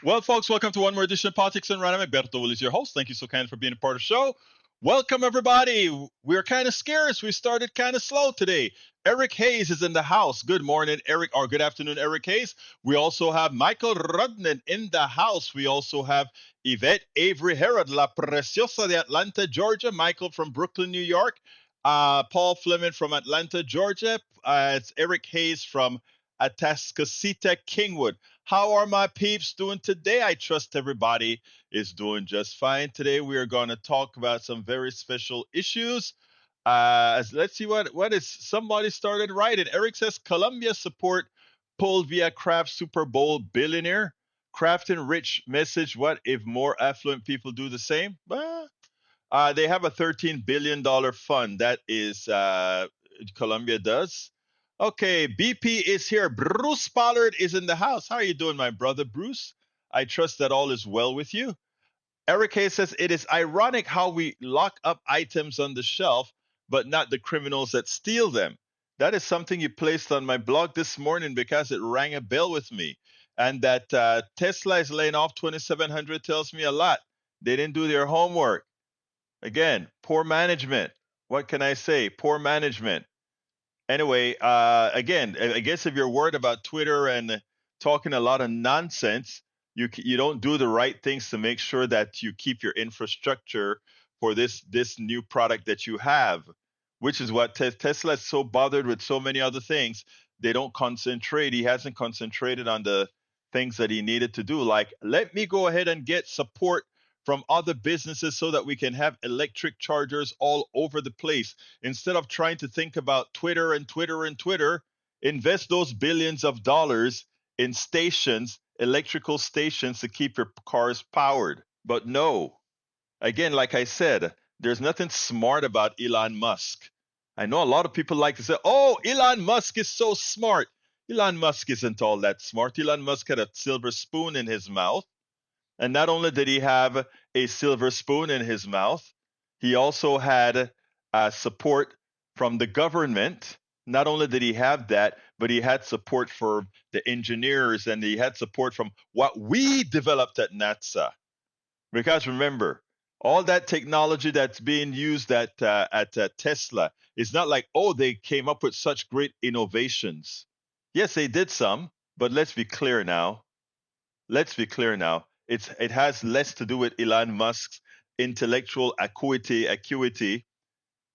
Well, folks, welcome to one more edition of Politics and Random. Egberto Willies, your host. Thank you so kind for being a part of the show. Welcome, everybody. We're kind of scarce. We started kind of slow today. Eric Hayes is in the house. Good morning, Eric, or good afternoon, Eric Hayes. We also have Michael Rudnan in the house. We also have Yvette Avery Herod, La Preciosa de Atlanta, Georgia. Michael from Brooklyn, New York. Paul Fleming from Atlanta, Georgia. It's Eric Hayes from Atascocita, Kingwood. How are my peeps doing today? I trust everybody is doing just fine. Today we are going to talk about some very special issues. Let's see what is somebody started writing. Eric says Colombia support pulled via Kraft Super Bowl billionaire. Crafting rich message. What if more affluent people do the same? They have a $13 billion fund. That is Colombia does. Okay, BP is here. Bruce Pollard is in the house. How are you doing, my brother Bruce? I trust that all is well with you. Eric Hayes says it is ironic how we lock up items on the shelf, but not the criminals that steal them. That is something you placed on my blog this morning because it rang a bell with me. And that Tesla is laying off 2,700 tells me a lot. They didn't do their homework. Again, poor management. What can I say? Poor management. Anyway, again, I guess if you're worried about Twitter and talking a lot of nonsense, you don't do the right things to make sure that you keep your infrastructure for this new product that you have, which is what Tesla is so bothered with so many other things. They don't concentrate. He hasn't concentrated on the things that he needed to do. Like, let me go ahead and get support from other businesses so that we can have electric chargers all over the place. Instead of trying to think about Twitter and Twitter and Twitter, invest those billions of dollars in stations, electrical stations to keep your cars powered. But no, again, like I said, there's nothing smart about Elon Musk. I know a lot of people like to say, oh, Elon Musk is so smart. Elon Musk isn't all that smart. Elon Musk had a silver spoon in his mouth. And not only did he have a silver spoon in his mouth, he also had support from the government. Not only did he have that, but he had support for the engineers and he had support from what we developed at NASA. Because remember, all that technology that's being used at Tesla is not like, oh, they came up with such great innovations. Yes, they did some, but let's be clear now. Let's be clear now. It has less to do with Elon Musk's intellectual acuity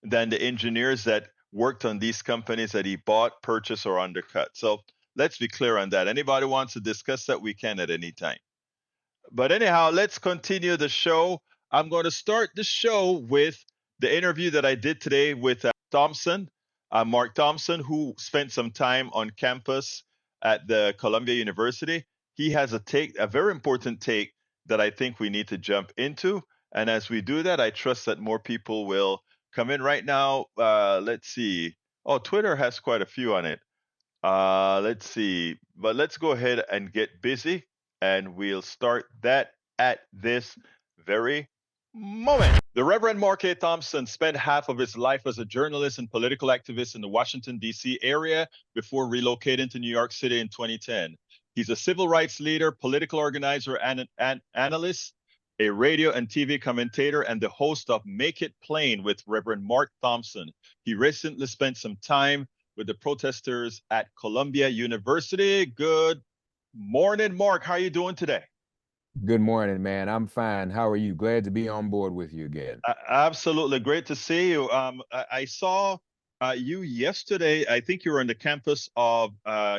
than the engineers that worked on these companies that he bought, purchased, or undercut. So let's be clear on that. Anybody wants to discuss that, we can at any time. But anyhow, let's continue the show. I'm going to start the show with the interview that I did today with Thompson, Mark Thompson, who spent some time on campus at the Columbia University. He has a very important take that I think we need to jump into. And as we do that, I trust that more people will come in right now. Let's see. Oh, Twitter has quite a few on it. Let's see. But let's go ahead and get busy, and we'll start that at this very moment. The Reverend Mark A. Thompson spent half of his life as a journalist and political activist in the Washington, D.C. area before relocating to New York City in 2010. He's a civil rights leader, political organizer, and an analyst, a radio and TV commentator, and the host of Make It Plain with Reverend Mark Thompson. He recently spent some time with the protesters at Columbia University. Good morning, Mark. How are you doing today? Good morning, man. I'm fine. How are you? Glad to be on board with you again. Absolutely. Great to see you. I saw you yesterday. I think you were on the campus of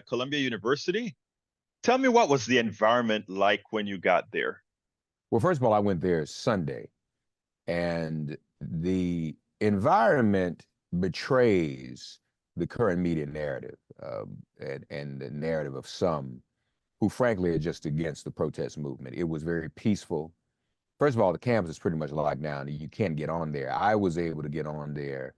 Columbia University. Tell me, what was the environment like when you got there? Well, first of all, I went there Sunday, and the environment betrays the current media narrative and the narrative of some who frankly are just against the protest movement. It was very peaceful. First of all, the campus is pretty much locked down. You can't get on there. I was able to get on there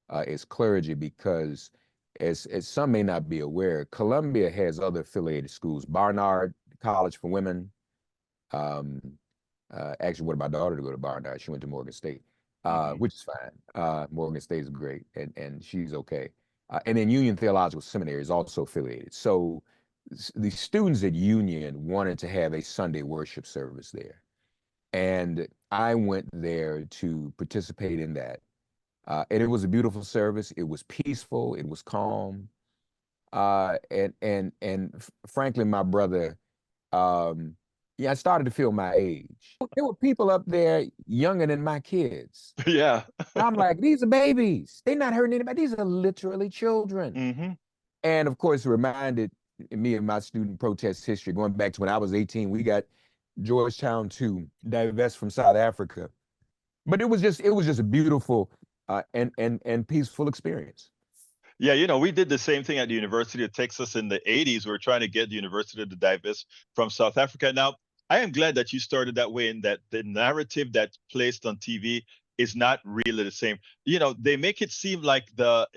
as clergy because, as some may not be aware, Columbia has other affiliated schools. Barnard College for Women. Actually wanted my daughter to go to Barnard. She went to Morgan State, which is fine. Morgan State is great, and she's okay. And then Union Theological Seminary is also affiliated. So the students at Union wanted to have a Sunday worship service there. And I went there to participate in that. And it was a beautiful service. It was peaceful. It was calm. And frankly, my brother, yeah, I started to feel my age. There were people up there younger than my kids. Yeah. And I'm like, these are babies. They're not hurting anybody. These are literally children. Hmm. And of course, it reminded me of my student protest history going back to when I was 18. We got Georgetown to divest from South Africa, but it was just a beautiful and peaceful experience. Yeah, we did the same thing at the University of Texas in the 80s. We were trying to get the university to divest from South Africa. Now, I am glad that you started that way and that the narrative that's placed on TV is not really the same. They make it seem like the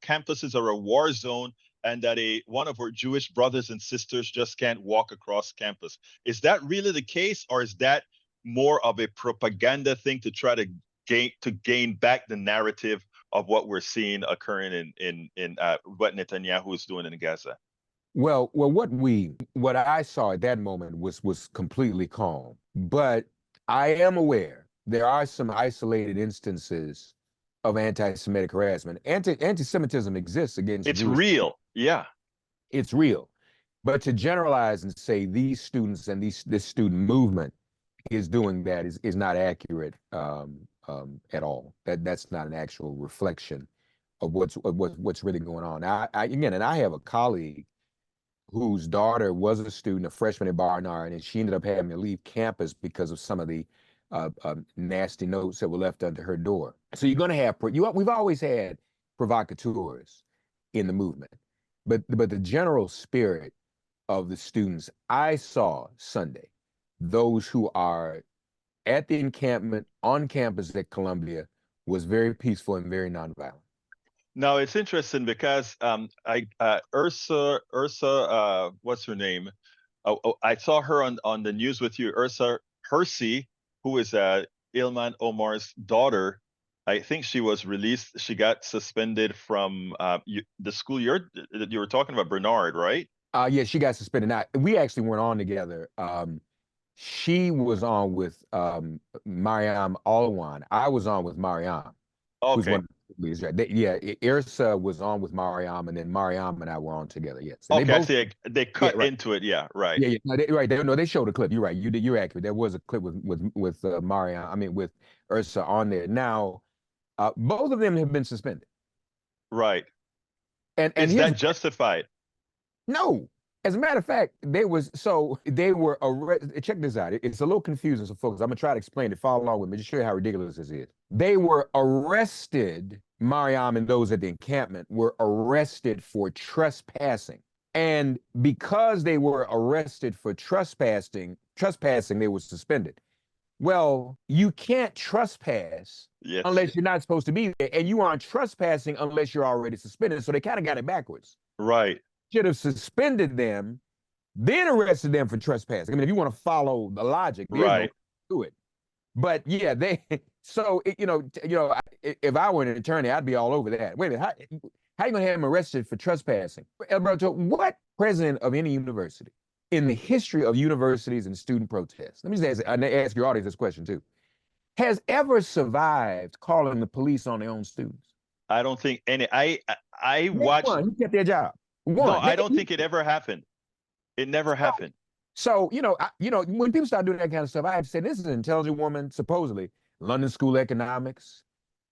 campuses are a war zone and that one of our Jewish brothers and sisters just can't walk across campus. Is that really the case, or is that more of a propaganda thing to try to gain back the narrative of what we're seeing occurring in what Netanyahu is doing in Gaza? Well, what I saw at that moment was completely calm. But I am aware there are some isolated instances of anti-Semitic harassment. Anti-Semitism exists against It's Jewish. real. Yeah. It's real. But to generalize and say these students and this student movement is doing that is not accurate at all. That's not an actual reflection of what's really going on. And I have a colleague whose daughter was a student, a freshman at Barnard, and she ended up having to leave campus because of some of the nasty notes that were left under her door. So you're going to have we've always had provocateurs in the movement, but the general spirit of the students I saw Sunday, those who are at the encampment on campus at Columbia, was very peaceful and very nonviolent. No, it's interesting because Ursa, what's her name? I saw her on the news with you, Ursa Hersey, who is Ilman Omar's daughter. I think she was released. She got suspended from the school you were talking about, Bernard, right? Yeah, she got suspended. Now, we actually weren't on together. She was on with Mariam Alwan. I was on with Mariam, who's Okay. one of the leaders. Right? Yeah, Irsa was on with Mariam, and then Mariam and I were on together. Yes, and they Okay, I both. see. They Yeah, cut right. into it. Yeah, right. Yeah, yeah. No, right. No, they showed a clip. You're right. You're accurate. There was a clip with Mariam. I mean, with Ursa on there. Now, both of them have been suspended. Right. And Is here's that justified? No. As a matter of fact, they were arrested. Check this out. It's a little confusing, so folks, I'm gonna try to explain it. Follow along with me, just show you how ridiculous this is. They were arrested. Mariam and those at the encampment were arrested for trespassing. And because they were arrested for trespassing, they were suspended. Well, you can't trespass Yes. unless you're not supposed to be there, and you aren't trespassing unless you're already suspended. So they kind of got it backwards. Right. Should have suspended them, then arrested them for trespassing. I mean, if you want to follow the logic, there's no Right. to it. But yeah, so if I were an attorney, I'd be all over that. Wait a minute, how are you gonna have him arrested for trespassing? Egberto, what president of any university in the history of universities and student protests, let me just ask your audience this question too, has ever survived calling the police on their own students? I don't think any. I Name watched. one who kept their job. No, One. I don't think it ever happened. It never happened. So, when people start doing that kind of stuff, I have to say, this is an intelligent woman, supposedly, London School of Economics,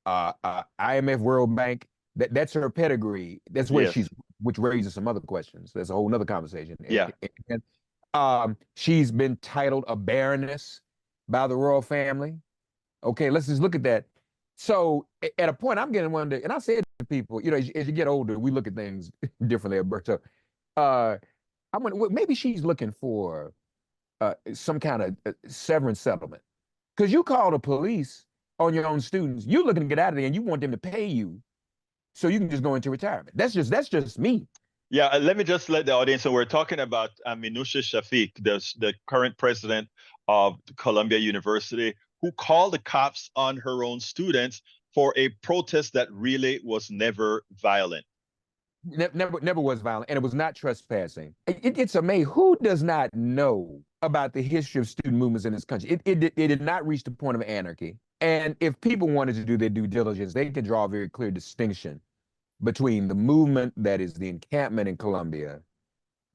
IMF, World Bank. That's her pedigree. That's where Yes. which raises some other questions. That's a whole nother conversation. Yeah. She's been titled a baroness by the royal family. Okay, let's just look at that. So at a point, I'm getting wonder, and I said to people, as you get older, we look at things differently, Alberto. I'm wondering, well, maybe she's looking for some kind of severance settlement. Because you call the police on your own students, you're looking to get out of there and you want them to pay you so you can just go into retirement. That's just me. Yeah. Let me just let the audience. So we're talking about Minouche Shafik, the current president of Columbia University, who called the cops on her own students for a protest that really was never violent. Never was violent, and it was not trespassing. It's amazing. Who does not know about the history of student movements in this country? It did not reach the point of anarchy. And if people wanted to do their due diligence, they could draw a very clear distinction between the movement that is the encampment in Columbia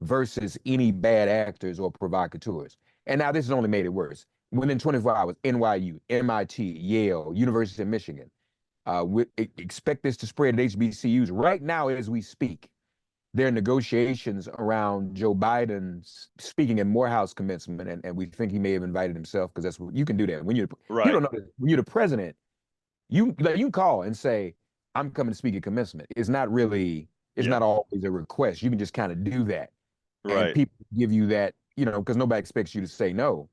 versus any bad actors or provocateurs. And now this has only made it worse. Within 24 hours, NYU, MIT, Yale, University of Michigan, we expect this to spread at HBCUs. Right now, as we speak, there are negotiations around Joe Biden's speaking at Morehouse commencement, and we think he may have invited himself because that's what you can do that when you're Right. you don't know when you're the president. You can call and say, "I'm coming to speak at commencement." It's not really, it's not always a request. You can just kind of do that, and Right. people give you that, because nobody expects you to say no.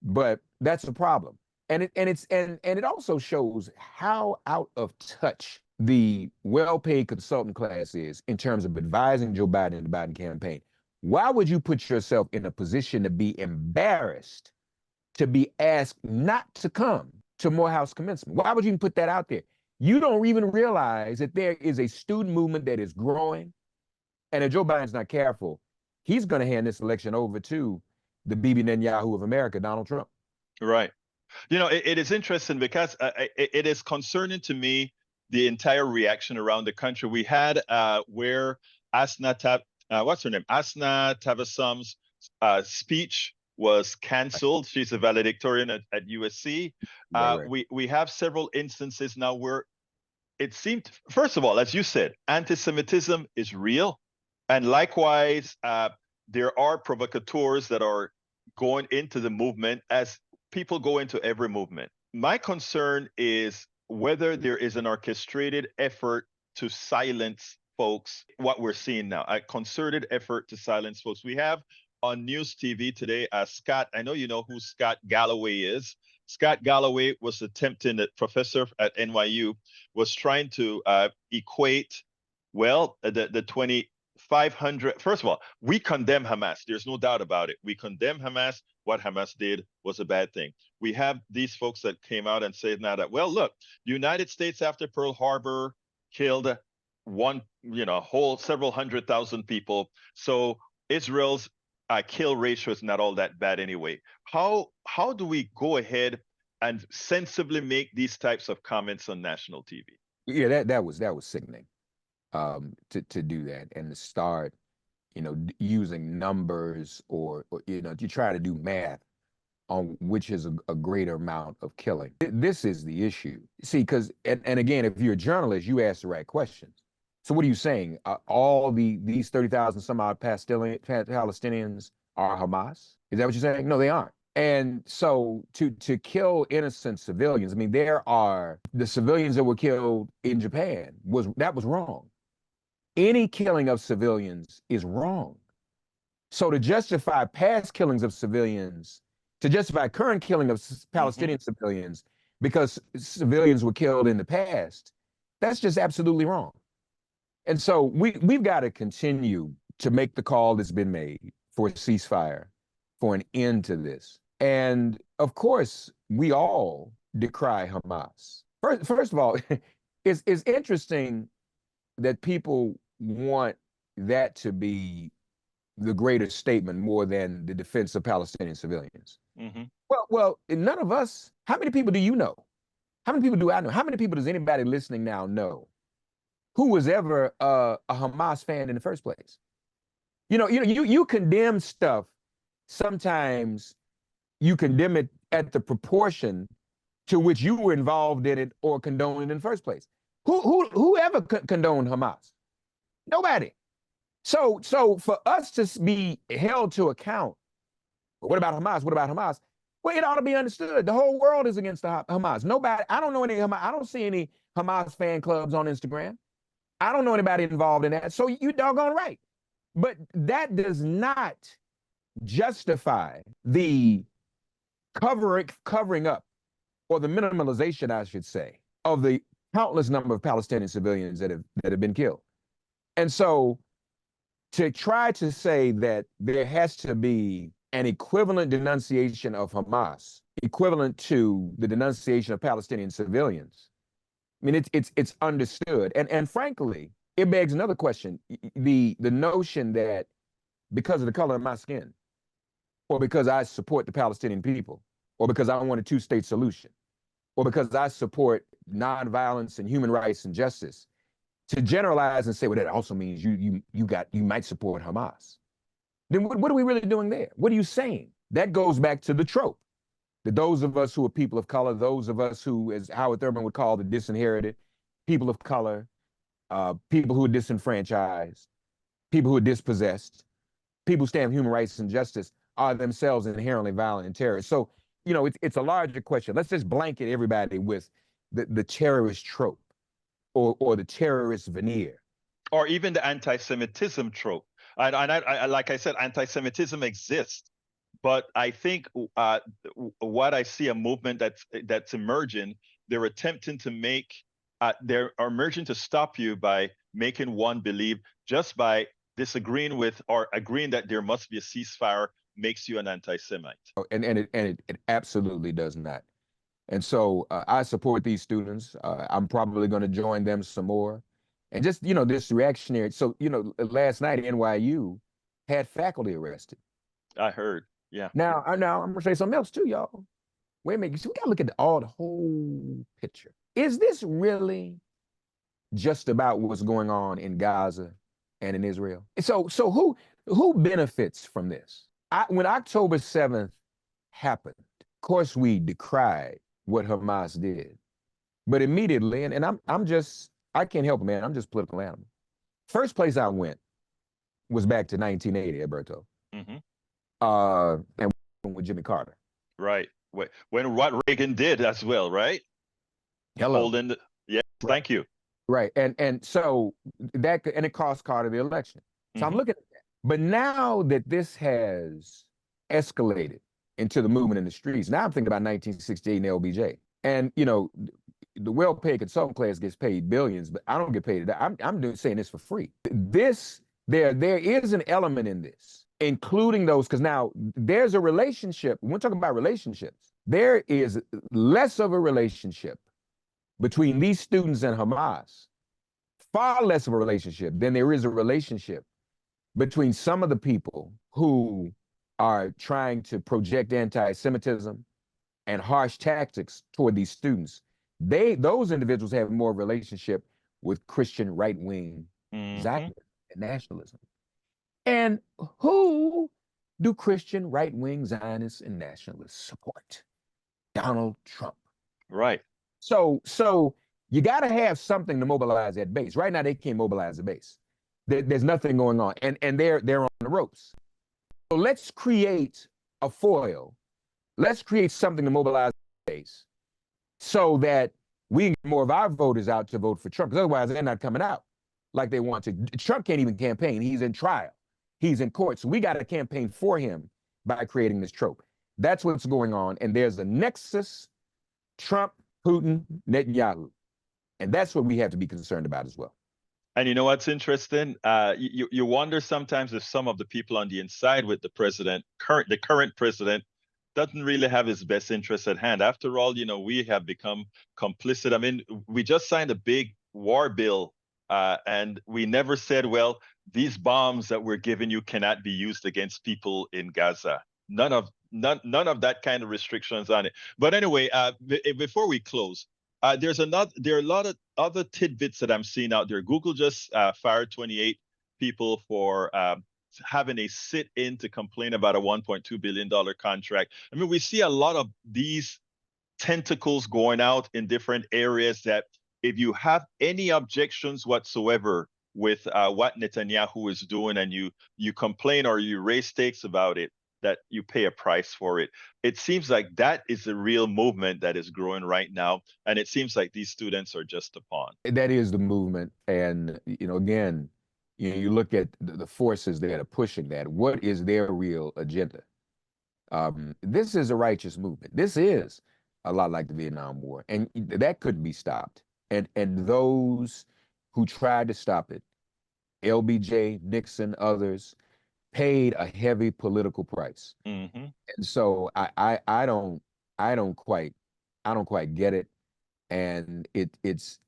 But that's a problem. And it also shows how out of touch the well-paid consultant class is in terms of advising Joe Biden and the Biden campaign. Why would you put yourself in a position to be embarrassed to be asked not to come to Morehouse commencement? Why would you even put that out there? You don't even realize that there is a student movement that is growing, and if Joe Biden's not careful, he's going to hand this election over to the Bibi Netanyahu of America, Donald Trump. Right. It is interesting because it is concerning to me the entire reaction around the country. We had where what's her name? Asna Tavasum's speech was canceled. She's a valedictorian at USC. Right. We have several instances now where it seemed, first of all, as you said, anti-Semitism is real. And likewise, there are provocateurs that are going into the movement as people go into every movement. My concern is whether there is an orchestrated effort to silence folks, what we're seeing now, a concerted effort to silence folks. We have on News TV today, Scott, I know you know who Scott Galloway is. Scott Galloway was attempting, a professor at NYU, was trying to equate, the 2,500. First of all, we condemn Hamas. There's no doubt about it. We condemn Hamas. What Hamas did was a bad thing. We have these folks that came out and said now that, well, look, the United States after Pearl Harbor killed whole several 100,000 people. So Israel's kill ratio is not all that bad anyway. How do we go ahead and sensibly make these types of comments on national TV? Yeah, that was sickening. To do that and to start, using numbers or you try to do math on which is a greater amount of killing. This is the issue. See, because and again, if you're a journalist, you ask the right questions. So what are you saying? All these 30,000 some odd Palestinians are Hamas? Is that what you're saying? No, they aren't. And so to kill innocent civilians, I mean, there are the civilians that were killed in Japan was wrong. Any killing of civilians is wrong. So to justify past killings of civilians, to justify current killing of Palestinian civilians because civilians were killed in the past, that's just absolutely wrong. And so we've got to continue to make the call that's been made for a ceasefire, for an end to this. And of course, we all decry Hamas. First of all, it's interesting that people want that to be the greater statement more than the defense of Palestinian civilians. Well, none of us, how many people do you know? How many people do I know? How many people does anybody listening now know who was ever a Hamas fan in the first place? You condemn stuff. Sometimes you condemn it at the proportion to which you were involved in it or condoned it in the first place. Who ever condoned Hamas? Nobody. So for us to be held to account, what about Hamas? What about Hamas? Well, it ought to be understood. The whole world is against the Hamas. Nobody, I don't know any Hamas, I don't see any Hamas fan clubs on Instagram. I don't know anybody involved in that. So you doggone right. But that does not justify the covering up, or the minimalization, I should say, of the countless number of Palestinian civilians that have been killed. And so to try to say that there has to be an equivalent denunciation of Hamas, equivalent to the denunciation of Palestinian civilians, I mean, it's understood. And frankly, it begs another question. The notion that because of the color of my skin, or because I support the Palestinian people, or because I want a two-state solution, or because I support nonviolence and human rights and justice, to generalize and say, well, that also means you might support Hamas. Then what are we really doing there? What are you saying? That goes back to the trope that those of us who are people of color, those of us who, as Howard Thurman would call the disinherited, people of color, people who are disenfranchised, people who are dispossessed, people who stand for human rights and justice are themselves inherently violent and terrorists. So, it's a larger question. Let's just blanket everybody with the terrorist trope or the terrorist veneer. Or even the anti-Semitism trope. And I like I said, anti-Semitism exists. But I think what I see a movement that's emerging, they're attempting to they're emerging to stop you by making one believe just by disagreeing with or agreeing that there must be a ceasefire makes you an anti-Semite. And it absolutely does not. And so I support these students. I'm probably going to join them some more. And just, this reactionary. So, last night NYU had faculty arrested. I heard. Yeah. Now I'm going to say something else too, y'all. Wait a minute. So we got to look at the whole picture. Is this really just about what's going on in Gaza and in Israel? So who benefits from this? When October 7th happened, of course, we decried what Hamas did. But immediately, and I can't help it, man. I'm just a political animal. First place I went was back to 1980, Egberto. Mm-hmm. And with Jimmy Carter. Right. When what Reagan did as well, right? Hello. Yes, right. Thank you. Right. And so it cost Carter the election. So I'm looking at that. But now that this has escalated into the movement in the streets, now I'm thinking about 1968 and LBJ. And, the well-paid consultant class gets paid billions, but I don't get paid. I'm saying this for free. There is an element in this, including those, because now there's a relationship. When we're talking about relationships, there is less of a relationship between these students and Hamas, far less of a relationship than there is a relationship between some of the people who are trying to project anti-Semitism and harsh tactics toward these students. Those individuals have more of a relationship with Christian right-wing Zionism and nationalism. And who do Christian right-wing Zionists and nationalists support? Donald Trump. Right. So you got to have something to mobilize that base. Right now, they can't mobilize the base. There's nothing going on, and they're on the ropes. So let's create a foil. Let's create something to mobilize the base so that we can get more of our voters out to vote for Trump, because otherwise they're not coming out like they want to. Trump can't even campaign. He's in trial. He's in court. So we got to campaign for him by creating this trope. That's what's going on. And there's a nexus, Trump, Putin, Netanyahu. And that's what we have to be concerned about as well. And you know what's interesting? You wonder sometimes if some of the people on the inside with the current president, doesn't really have his best interest at hand. After all, we have become complicit. I mean, we just signed a big war bill, and we never said, well, these bombs that we're giving you cannot be used against people in Gaza. None of that kind of restrictions on it. But anyway, before we close, there are a lot of other tidbits that I'm seeing out there. Google just fired 28 people for having a sit-in to complain about a $1.2 billion contract. I mean, we see a lot of these tentacles going out in different areas that if you have any objections whatsoever with what Netanyahu is doing and you complain or you raise stakes about it, that you pay a price for it. It seems like that is a real movement that is growing right now. And it seems like these students are just a pawn. That is the movement. And, again, you look at the forces that are pushing that. What is their real agenda? This is a righteous movement. This is a lot like the Vietnam War, and that couldn't be stopped. And those who tried to stop it, LBJ, Nixon, others, paid a heavy political price. Mm-hmm. And so I don't quite get it. And it's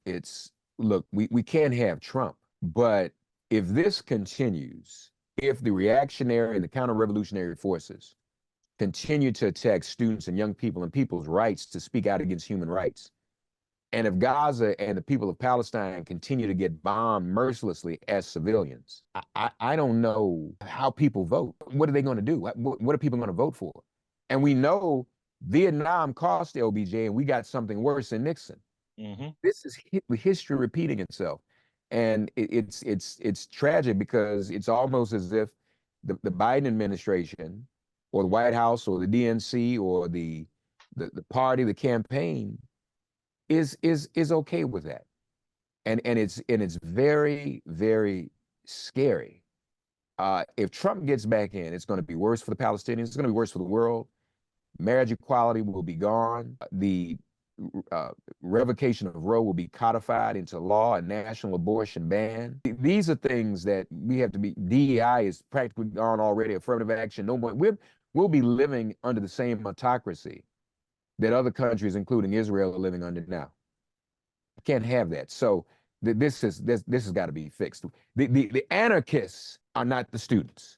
look, we can't have Trump, But if this continues, if the reactionary and the counter-revolutionary forces continue to attack students and young people and people's rights to speak out against human rights, and if Gaza and the people of Palestine continue to get bombed mercilessly as civilians, I don't know how people vote. What are they going to do? What are people going to vote for? And we know Vietnam cost LBJ, and we got something worse than Nixon. Mm-hmm. This is history repeating itself, and it's tragic because it's almost as if the Biden administration or the White House or the DNC or the party, the campaign is okay with that, and it's very, very scary. If Trump gets back in, it's going to be worse for the Palestinians. It's going to be worse for the world. Marriage equality will be gone. The revocation of Roe will be codified into law, a national abortion ban. These are things that we have to be. DEI is practically gone already. Affirmative action, no more. We'll be living under the same autocracy that other countries, including Israel, are living under now. Can't have that. So this has got to be fixed. The anarchists are not the students.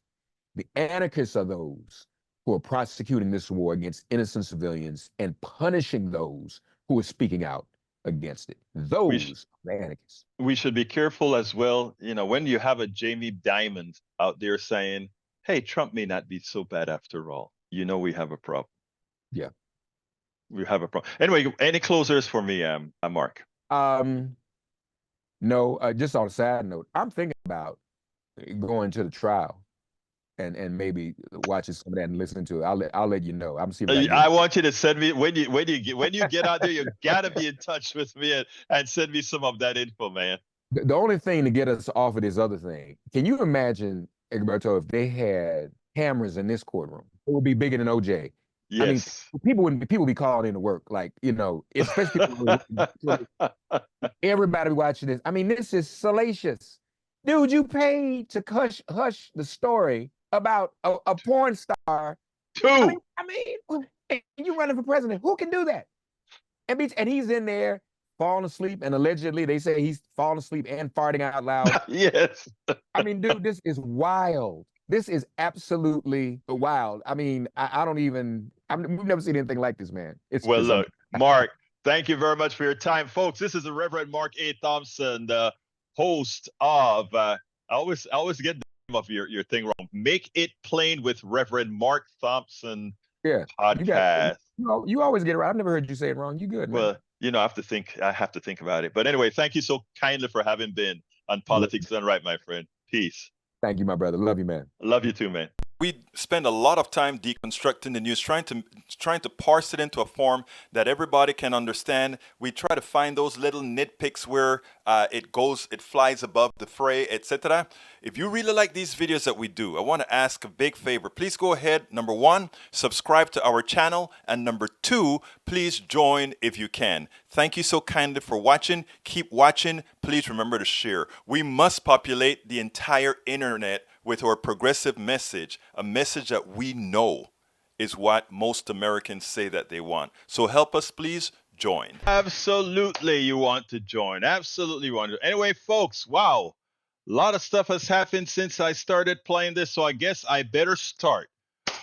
The anarchists are those who are prosecuting this war against innocent civilians and punishing those who are speaking out against it. Those are the anarchists. We should be careful as well. When you have a Jamie Dimon out there saying, "Hey, Trump may not be so bad after all," we have a problem. Yeah, we have a problem. Anyway, any closers for me, Mark? No. Just on a side note, I'm thinking about going to the trial and maybe watching some of that and listening to it. I'll let you know. I'm seeing. I want you to send me when you get out there. You gotta be in touch with me and send me some of that info, man. The only thing to get us off of this other thing, can you imagine, Egberto, if they had cameras in this courtroom? It would be bigger than OJ. Yes. I mean, people would be calling in to work, like, especially everybody watching this. I mean, this is salacious. Dude, you paid to hush the story about a porn star. Two. I mean, you running for president. Who can do that? And he's in there falling asleep, and allegedly they say he's falling asleep and farting out loud. Yes. I mean, dude, this is wild. This is absolutely wild. I mean, we've never seen anything like this, man. Well, look, Mark, thank you very much for your time, folks. This is the Reverend Mark A. Thompson, the host of, I always get the name of your thing wrong. Make It Plain with Reverend Mark Thompson podcast. You always get it right. I've never heard you say it wrong. You good, man. Well, I have to think about it. But anyway, thank you so kindly for having been on Politics Done Right, my friend. Peace. Thank you, my brother. Love you, man. Love you too, man. We spend a lot of time deconstructing the news, trying to parse it into a form that everybody can understand. We try to find those little nitpicks where it flies above the fray, etc. If you really like these videos that we do, I want to ask a big favor. Please go ahead. Number 1, subscribe to our channel. And number 2, please join if you can. Thank you so kindly for watching. Keep watching. Please remember to share. We must populate the entire internet with our progressive message, a message that we know is what most Americans say that they want. So help us, please join. Absolutely, you want to join. Absolutely, you want to. Anyway, folks, wow. A lot of stuff has happened since I started playing this, so I guess I better start.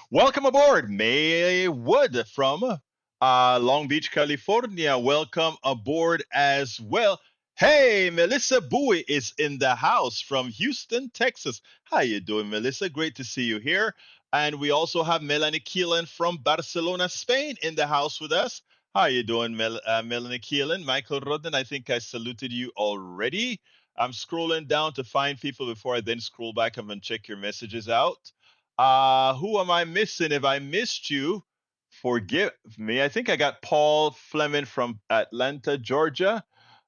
Welcome aboard, May Wood from Long Beach, California. Welcome aboard as well. Hey, Melissa Bowie is in the house from Houston, Texas. How you doing, Melissa? Great to see you here. And we also have Melanie Keelan from Barcelona, Spain in the house with us. How you doing, Melanie Keelan? Michael Rodden, I think I saluted you already. I'm scrolling down to find people before I then scroll back up and check your messages out. Who am I missing? If I missed you, forgive me. I think I got Paul Fleming from Atlanta, Georgia.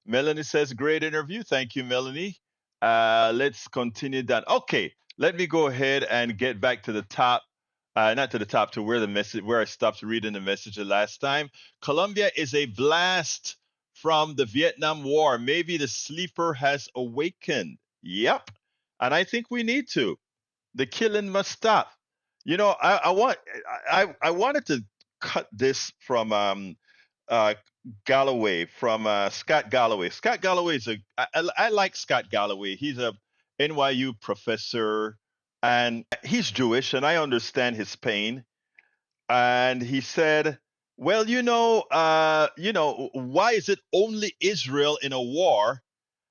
Melanie says, great interview. Thank you, Melanie. Let's continue that. Okay, let me go ahead and get back to the top. Not to the top, to where I stopped reading the message the last time. Colombia is a blast from the Vietnam War. Maybe the sleeper has awakened. Yep. And I think we need to. The killing must stop. I wanted to cut this from Galloway from Scott Galloway. Scott Galloway is I like Scott Galloway. He's a NYU professor and he's Jewish, and I understand his pain. And he said, "Well, why is it only Israel in a war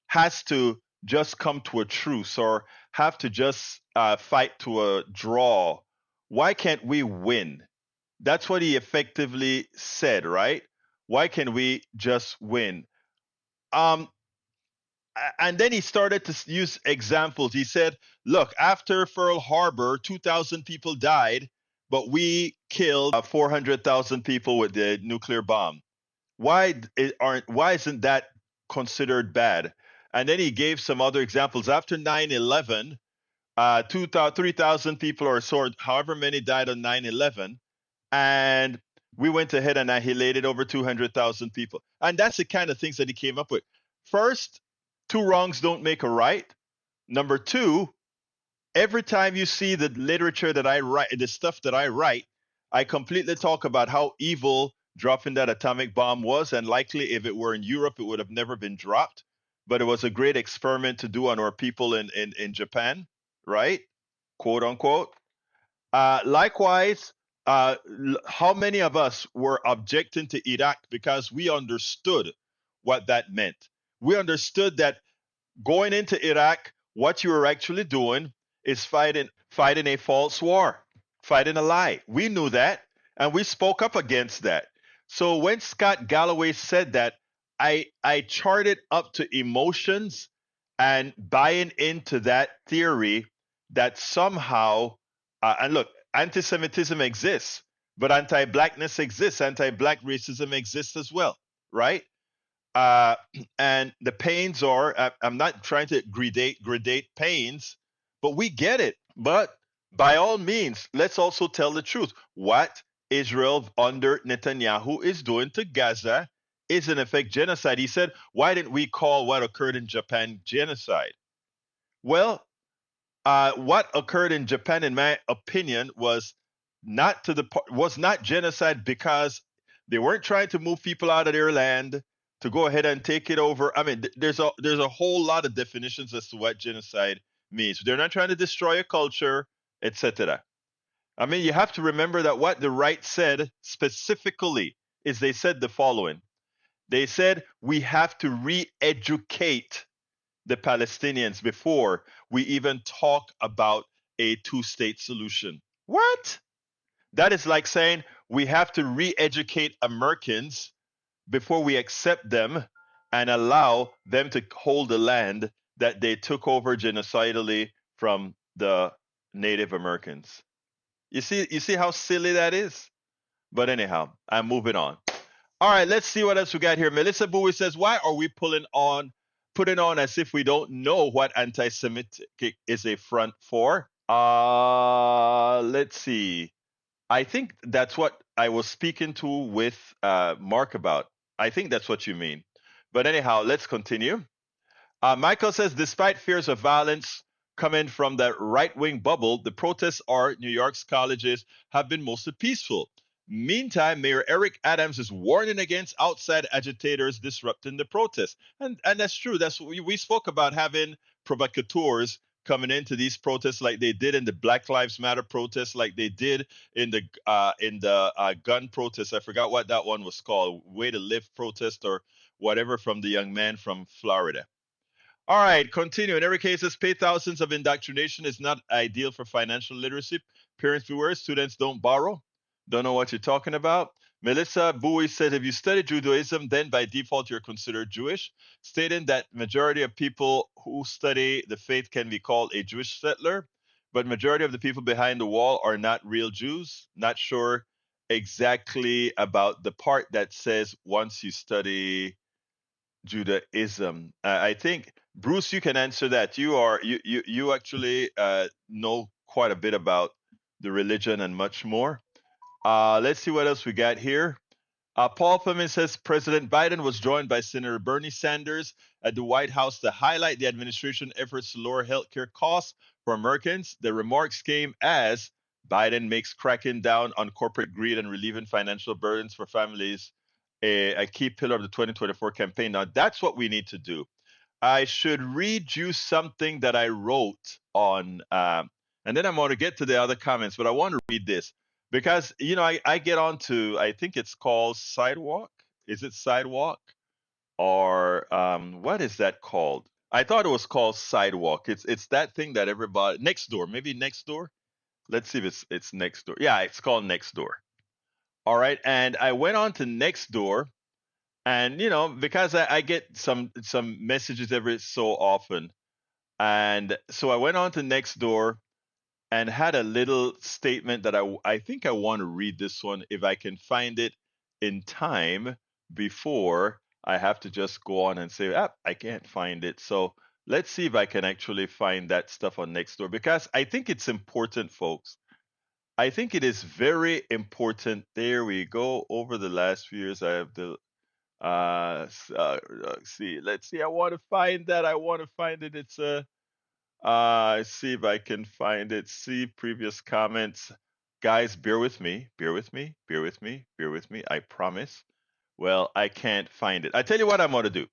has to just come to a truce or have to just fight to a draw? Why can't we win?" That's what he effectively said, right? Why can't we just win? Um, and then he started to use examples. He said, "Look, after Pearl Harbor, 2,000 people died, but we killed 400,000 people with the nuclear bomb. Why isn't that considered bad?" And then he gave some other examples. After 9/11, 3,000 people or so, however many died on 9/11, and we went ahead and annihilated over 200,000 people. And that's the kind of things that he came up with. First, two wrongs don't make a right. Number two, every time you see the literature that I write, the stuff that I write, I completely talk about how evil dropping that atomic bomb was, and likely if it were in Europe, it would have never been dropped. But it was a great experiment to do on our people in Japan, right? Quote unquote. Likewise, how many of us were objecting to Iraq because we understood what that meant? We understood that going into Iraq, what you were actually doing is fighting a false war, fighting a lie. We knew that, and we spoke up against that. So when Scott Galloway said that, I charted up to emotions and buying into that theory that somehow, and look, anti-Semitism exists, but anti-blackness exists, anti-black racism exists as well, right? uh, and the pains are, I'm not trying to gradate pains, but we get it. But by all means, let's also tell the truth. What Israel under Netanyahu is doing to Gaza is in effect genocide. He said, why didn't we call what occurred in Japan genocide? Well, what occurred in Japan, in my opinion, was not genocide because they weren't trying to move people out of their land to go ahead and take it over. I mean, there's a whole lot of definitions as to what genocide means. They're not trying to destroy a culture, etc. I mean, you have to remember that what the right said specifically is they said the following. They said we have to re-educate the Palestinians before we even talk about a two-state solution. What? That is like saying we have to re educate Americans before we accept them and allow them to hold the land that they took over genocidally from the Native Americans. You see how silly that is? But anyhow, I'm moving on. All right, let's see what else we got here. Melissa Bowie says, "Why are we putting on as if we don't know what anti-Semitic is a front for?" Let's see. I think that's what I was speaking to with Mark about. I think that's what you mean. But anyhow, let's continue. Michael says, despite fears of violence coming from the right wing bubble, the protests at New York's colleges have been mostly peaceful. Meantime, Mayor Eric Adams is warning against outside agitators disrupting the protests. And that's true. That's what we spoke about, having provocateurs coming into these protests like they did in the Black Lives Matter protests, like they did in the gun protests. I forgot what that one was called, Way to Live protest or whatever, from the young man from Florida. All right, continue. In every case, pay thousands of indoctrination is not ideal for financial literacy. Parents beware, students don't borrow. Don't know what you're talking about. Melissa Bowie said, if you study Judaism, then by default you're considered Jewish, stating that majority of people who study the faith can be called a Jewish settler, but majority of the people behind the wall are not real Jews. Not sure exactly about the part that says once you study Judaism. I think Bruce, you can answer that. You actually know quite a bit about the religion and much more. Let's see what else we got here. Paul Fleming says President Biden was joined by Senator Bernie Sanders at the White House to highlight the administration efforts to lower healthcare costs for Americans. The remarks came as Biden makes cracking down on corporate greed and relieving financial burdens for families a key pillar of the 2024 campaign. Now, that's what we need to do. I should read you something that I wrote on, and then I'm going to get to the other comments, but I want to read this because, I get onto, I think it's called Sidewalk. Is it Sidewalk? Or what is that called? I thought it was called Sidewalk. It's that thing that everybody, Nextdoor, maybe Nextdoor. Let's see if it's Nextdoor. Yeah, it's called Nextdoor. All right, and I went on to Nextdoor, and because I get some messages every so often, and so I went on to Nextdoor and had a little statement that I think I want to read this one if I can find it in time before I have to just go on and say, I can't find it. So let's see if I can actually find that stuff on Nextdoor, because I think it's important, folks. I think it is very important. There we go. Over the last few years, I have the see. Let's see. I want to find that. I want to find it. It's see if I can find it. See previous comments. Guys, bear with me. Bear with me. Bear with me. Bear with me. I promise. Well, I can't find it. I tell you what I'm going to do.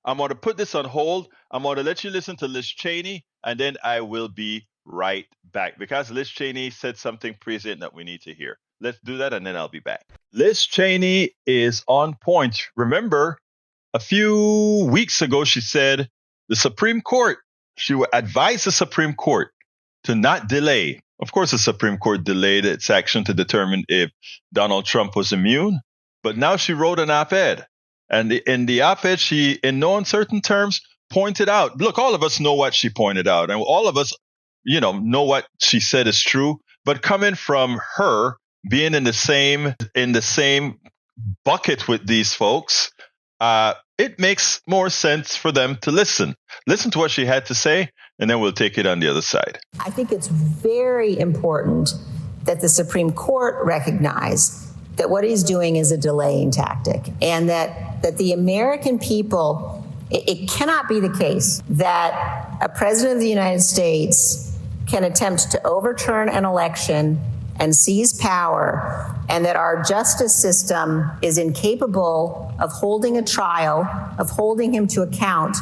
I'm going to put this on hold. I'm going to let you listen to Liz Cheney, and then I will be right back because Liz Cheney said something prescient that we need to hear. Let's do that, and then I'll be back. Liz Cheney is on point. Remember, a few weeks ago, she said the Supreme Court, she would advise the Supreme Court to not delay. Of course, the Supreme Court delayed its action to determine if Donald Trump was immune. But now she wrote an op-ed. And in the op-ed, she, in no uncertain terms, pointed out, look, all of us know what she pointed out. And all of us, know what she said is true. But coming from her, being in the same bucket with these folks, it makes more sense for them to listen. Listen to what she had to say, and then we'll take it on the other side. I think it's very important that the Supreme Court recognize that what he's doing is a delaying tactic, and that the American people, it cannot be the case that a president of the United States can attempt to overturn an election and seize power, and that our justice system is incapable of holding a trial, of holding him to account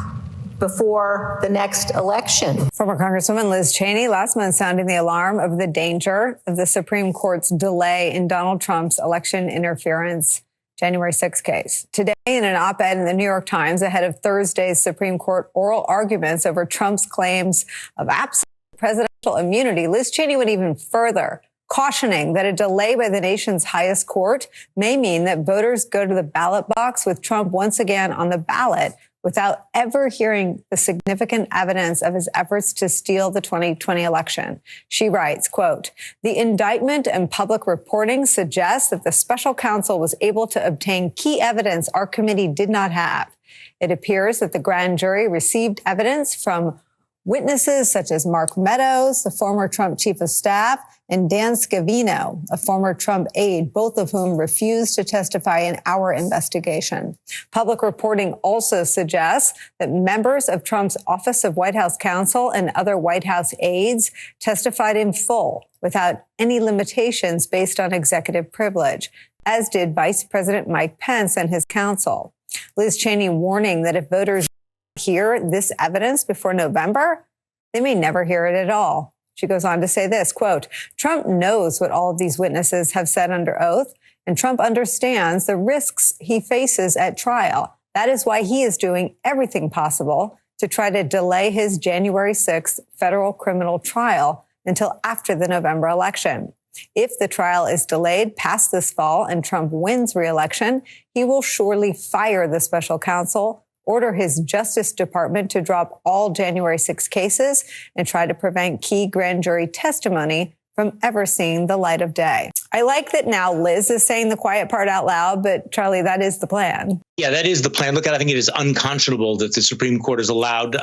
before the next election. Former Congresswoman Liz Cheney last month sounding the alarm of the danger of the Supreme Court's delay in Donald Trump's election interference January 6 case. Today, in an op-ed in the New York Times ahead of Thursday's Supreme Court oral arguments over Trump's claims of absolute presidential immunity, Liz Cheney went even further, cautioning that a delay by the nation's highest court may mean that voters go to the ballot box with Trump once again on the ballot without ever hearing the significant evidence of his efforts to steal the 2020 election. She writes, quote, "The indictment and public reporting suggests that the special counsel was able to obtain key evidence our committee did not have. It appears that the grand jury received evidence from witnesses such as Mark Meadows, the former Trump chief of staff, and Dan Scavino, a former Trump aide, both of whom refused to testify in our investigation. Public reporting also suggests that members of Trump's Office of White House Counsel and other White House aides testified in full without any limitations based on executive privilege, as did Vice President Mike Pence and his counsel." Liz Cheney warning that if voters hear this evidence before November, they may never hear it at all. She goes on to say this, quote, "Trump knows what all of these witnesses have said under oath, and Trump understands the risks he faces at trial. That is why he is doing everything possible to try to delay his January 6th federal criminal trial until after the November election. If the trial is delayed past this fall and Trump wins re-election, he will surely fire the special counsel, order his Justice Department to drop all January 6 cases, and try to prevent key grand jury testimony from ever seeing the light of day." I like that now Liz is saying the quiet part out loud, but Charlie, that is the plan. Yeah, that is the plan. Look, I think it is unconscionable that the Supreme Court has allowed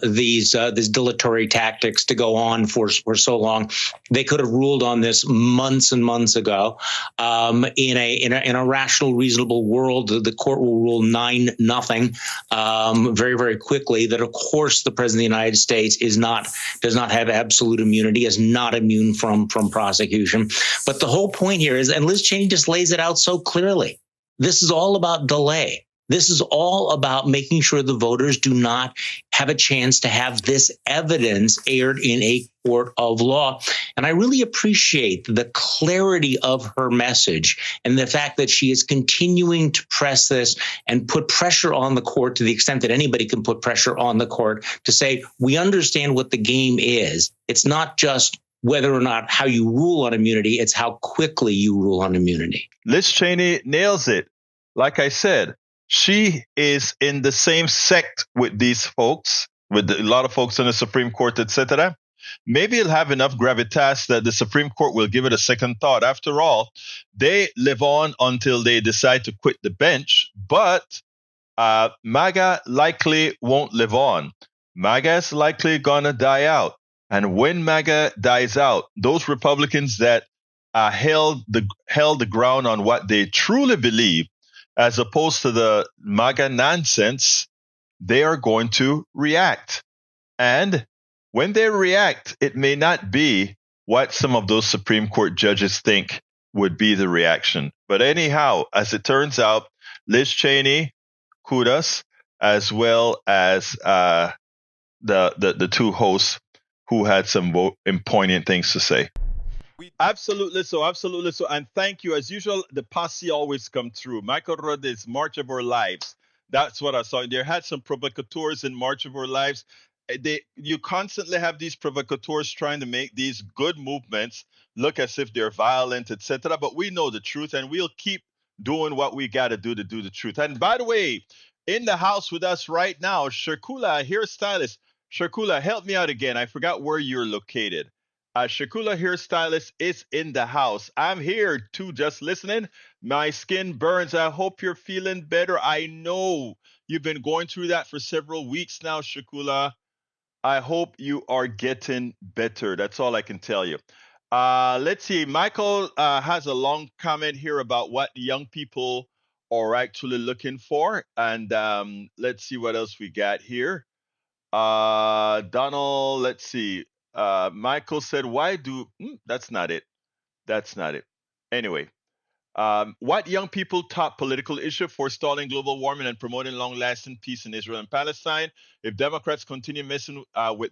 these dilatory tactics to go on for so long. They could have ruled on this months and months ago. In a rational, reasonable world, the court will rule 9-0 very, very quickly. That of course the president of the United States does not have absolute immunity, is not immune from prosecution. But the whole point here is, and Liz Cheney just lays it out so clearly, This is all about delay. This is all about making sure the voters do not have a chance to have this evidence aired in a court of law. And I really appreciate the clarity of her message and the fact that she is continuing to press this and put pressure on the court to the extent that anybody can put pressure on the court to say, we understand what the game is. It's not just whether or not how you rule on immunity, it's how quickly you rule on immunity. Liz Cheney nails it. Like I said, she is in the same sect with these folks, with a lot of folks in the Supreme Court, etc. Maybe it'll have enough gravitas that the Supreme Court will give it a second thought. After all, they live on until they decide to quit the bench, but MAGA likely won't live on. MAGA is likely going to die out. And when MAGA dies out, those Republicans that held the ground on what they truly believe, as opposed to the MAGA nonsense, they are going to react. And when they react, it may not be what some of those Supreme Court judges think would be the reaction. But anyhow, as it turns out, Liz Cheney, kudos, as well as the two hosts who had some poignant things to say. Absolutely so. And thank you. As usual, the posse always come through. Michael Rodriguez, March of Our Lives. That's what I saw. There had some provocateurs in March of Our Lives. You constantly have these provocateurs trying to make these good movements look as if they're violent, etc. But we know the truth, and we'll keep doing what we got to do the truth. And by the way, in the house with us right now, Shirkula, hairstylist. Shirkula, help me out again. I forgot where you're located. Shakula Hairstylist is in the house. I'm here too, just listening. My skin burns. I hope you're feeling better. I know you've been going through that for several weeks now, Shakula. I hope you are getting better. That's all I can tell you. Let's see. Michael has a long comment here about what young people are actually looking for. And let's see what else we got here. Donald, let's see. Michael said, that's not it. That's not it. Anyway, what young people top political issue: forestalling global warming and promoting long-lasting peace in Israel and Palestine. If Democrats continue messing with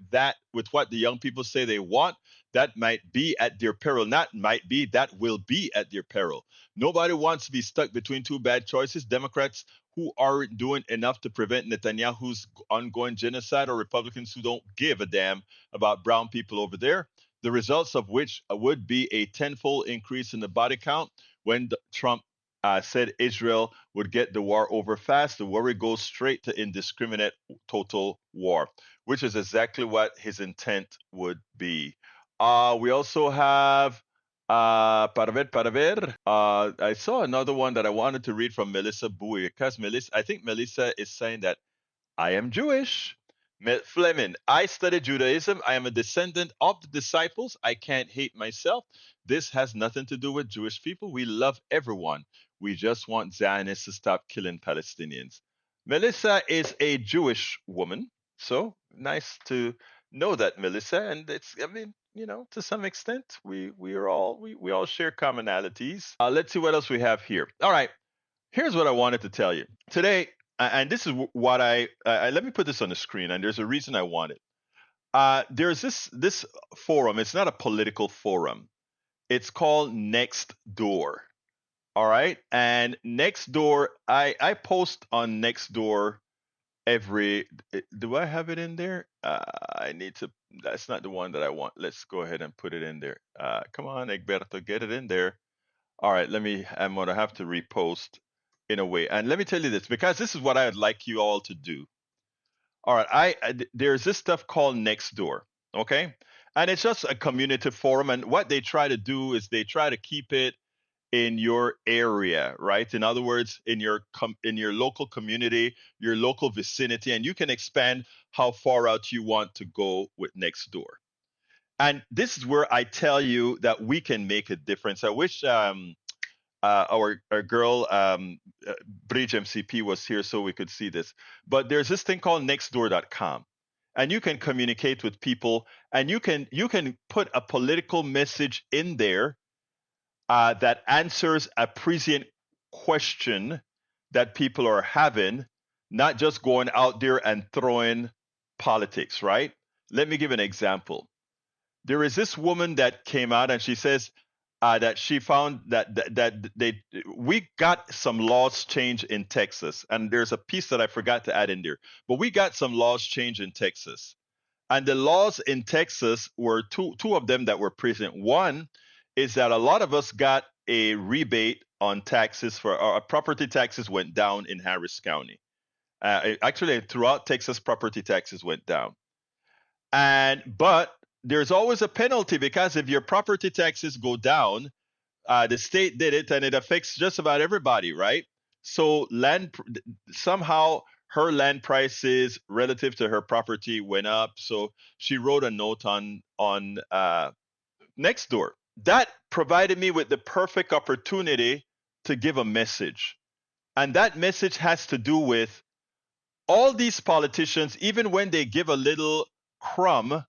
what the young people say they want, that might be at their peril. Not might be, that will be at their peril. Nobody wants to be stuck between two bad choices: Democrats who aren't doing enough to prevent Netanyahu's ongoing genocide, or Republicans who don't give a damn about brown people over there. The results of which would be a tenfold increase in the body count. When Trump said Israel would get the war over fast, the worry goes straight to indiscriminate total war, which is exactly what his intent would be. We also have para ver. I saw another one that I wanted to read from Melissa Bowie, because I think Melissa is saying that I am Jewish. Fleming, I study Judaism. I am a descendant of the disciples. I can't hate myself. This has nothing to do with Jewish people. We love everyone. We just want Zionists to stop killing Palestinians. Melissa is a Jewish woman. So nice to know that, Melissa. And to some extent, we all share commonalities. Let's see what else we have here. All right. Here's what I wanted to tell you today. And this is what I let me put this on the screen, and there's a reason I want it. There's this forum. It's not a political forum. It's called Nextdoor. All right, and Nextdoor, I post on Nextdoor every. Do I have it in there? I need to. That's not the one that I want. Let's go ahead and put it in there. Come on, Egberto, get it in there. All right, I'm gonna have to repost in a way. And let me tell you this, because this is what I would like you all to do. All right, there's this stuff called Nextdoor, okay? And it's just a community forum. And what they try to do is they try to keep it in your area, right? In other words, in your local community, your local vicinity, and you can expand how far out you want to go with Nextdoor. And this is where I tell you that we can make a difference. I wish our girl Bridge MCP was here so we could see this. But there's this thing called nextdoor.com, and you can communicate with people, and you can put a political message in there that answers a prescient question that people are having, not just going out there and throwing politics, right? Let me give an example. There is this woman that came out and she says that she found that we got some laws change in Texas, and there's a piece that I forgot to add in there, but we got some laws change in Texas, and the laws in Texas were two of them that were present. One is that a lot of us got a rebate on taxes for our property taxes went down in Harris County. Actually, throughout Texas, property taxes went down. But there's always a penalty, because if your property taxes go down, the state did it and it affects just about everybody, right? So somehow her land prices relative to her property went up. So she wrote a note on Nextdoor. That provided me with the perfect opportunity to give a message. And that message has to do with all these politicians, even when they give a little crumb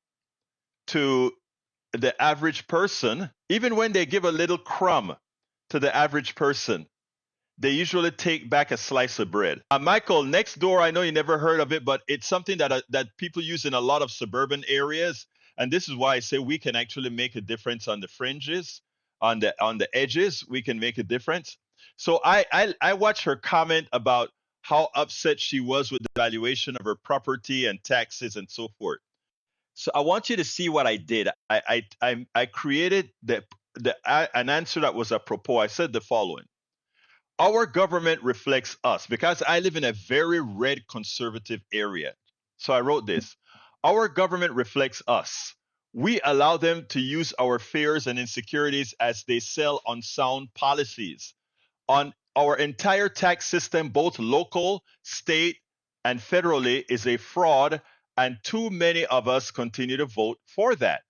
to the average person, even when they give a little crumb to the average person, they usually take back a slice of bread. Michael, Nextdoor, I know you never heard of it, but it's something that people use in a lot of suburban areas. And this is why I say we can actually make a difference on the fringes, on the edges. We can make a difference. So I watched her comment about how upset she was with the valuation of her property and taxes and so forth. So I want you to see what I did. I created an answer that was apropos. I said the following: our government reflects us, because I live in a very red conservative area. So I wrote this: our government reflects us. We allow them to use our fears and insecurities as they sell unsound policies. On our entire tax system, both local, state, and federally, is a fraud, and too many of us continue to vote for that.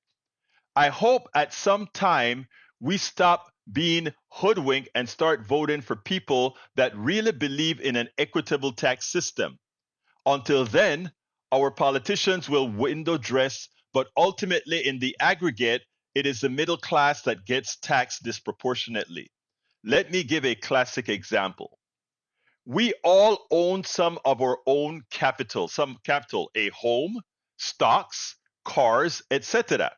I hope at some time we stop being hoodwinked and start voting for people that really believe in an equitable tax system. Until then, our politicians will window dress, but ultimately, in the aggregate, it is the middle class that gets taxed disproportionately. Let me give a classic example. We all own some of our own capital, a home, stocks, cars, etc.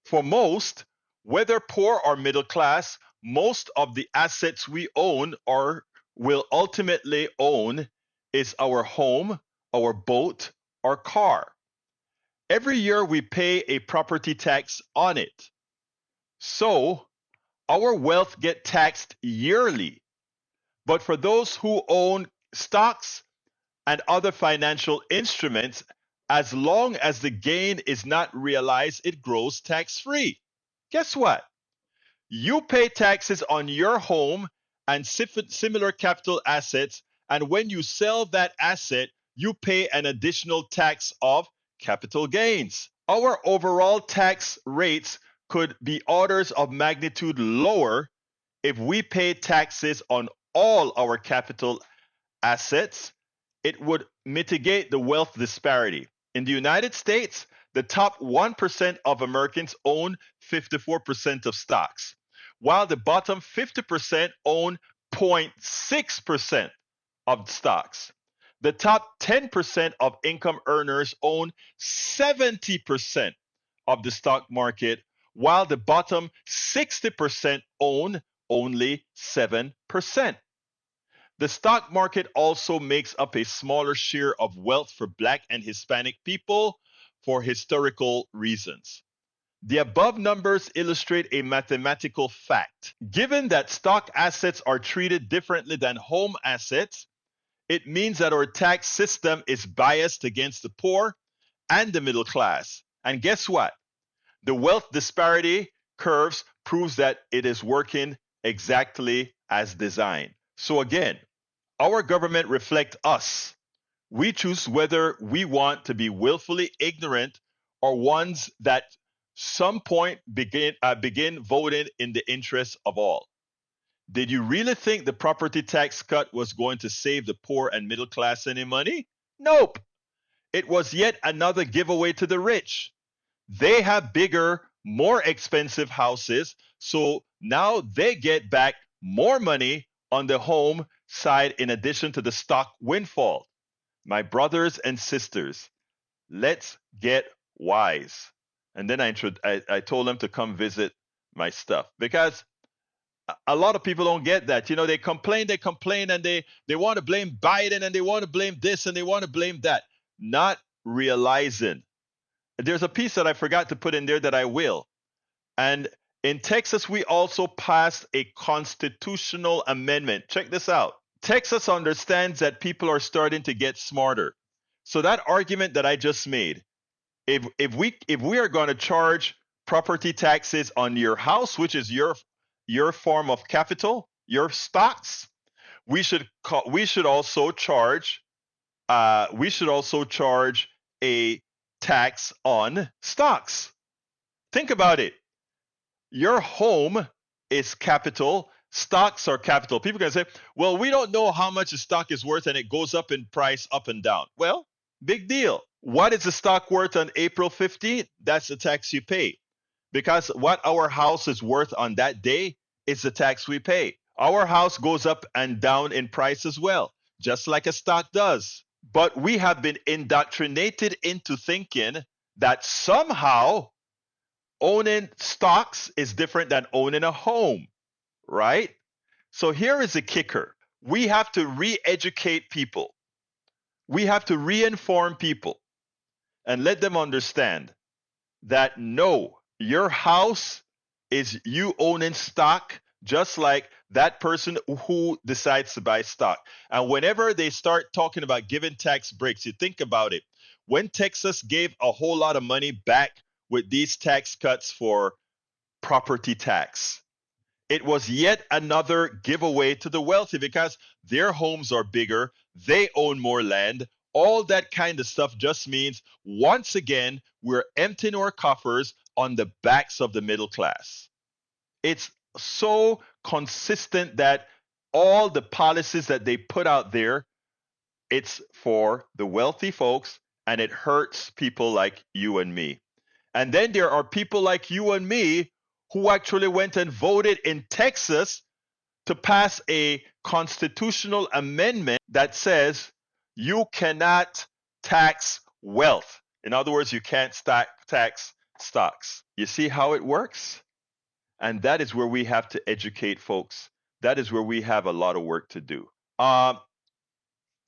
For most, whether poor or middle class, most of the assets we own or will ultimately own is our home, our boat, or car. Every year we pay a property tax on it. So our wealth gets taxed yearly. But for those who own stocks and other financial instruments, as long as the gain is not realized, it grows tax-free. Guess what? You pay taxes on your home and similar capital assets, and when you sell that asset, you pay an additional tax of capital gains. Our overall tax rates could be orders of magnitude lower if we paid taxes on all our capital assets. It would mitigate the wealth disparity. In the United States, the top 1% of Americans own 54% of stocks, while the bottom 50% own 0.6% of stocks. The top 10% of income earners own 70% of the stock market, while the bottom 60% own only 7%. The stock market also makes up a smaller share of wealth for Black and Hispanic people for historical reasons. The above numbers illustrate a mathematical fact. Given that stock assets are treated differently than home assets, it means that our tax system is biased against the poor and the middle class. And guess what? The wealth disparity curves proves that it is working exactly as designed. So again, our government reflects us. We choose whether we want to be willfully ignorant or ones that some point begin voting in the interest of all. Did you really think the property tax cut was going to save the poor and middle class any money? Nope. It was yet another giveaway to the rich. They have bigger, more expensive houses, so now they get back more money on the home side in addition to the stock windfall. My brothers and sisters, let's get wise. And then I told them to come visit my stuff because a lot of people don't get that. You know, they complain, and they want to blame Biden and they want to blame this and they want to blame that, not realizing. There's a piece that I forgot to put in there that I will. And in Texas, we also passed a constitutional amendment. Check this out. Texas understands that people are starting to get smarter. So that argument that I just made, if we are going to charge property taxes on your house, which is your form of capital, your stocks, we should also charge a tax on stocks. Think about it. Your home is capital. Stocks are capital. People can say, well, we don't know how much a stock is worth and it goes up in price up and down. Well, big deal. What is the stock worth on April 15th? That's the tax you pay. Because what our house is worth on that day is the tax we pay. Our house goes up and down in price as well, just like a stock does. But we have been indoctrinated into thinking that somehow owning stocks is different than owning a home, right? So here is the kicker. We have to re-educate people. We have to re-inform people and let them understand that no, your house is you owning stock just like that person who decides to buy stock. And whenever they start talking about giving tax breaks, you think about it. When Texas gave a whole lot of money back with these tax cuts for property tax, it was yet another giveaway to the wealthy because their homes are bigger, they own more land. All that kind of stuff just means, once again, we're emptying our coffers on the backs of the middle class. It's so consistent that all the policies that they put out there, it's for the wealthy folks, and it hurts people like you and me. And then there are people like you and me who actually went and voted in Texas to pass a constitutional amendment that says you cannot tax wealth. In other words, you can't tax stocks. You see how it works? And that is where we have to educate folks. That is where we have a lot of work to do. I'm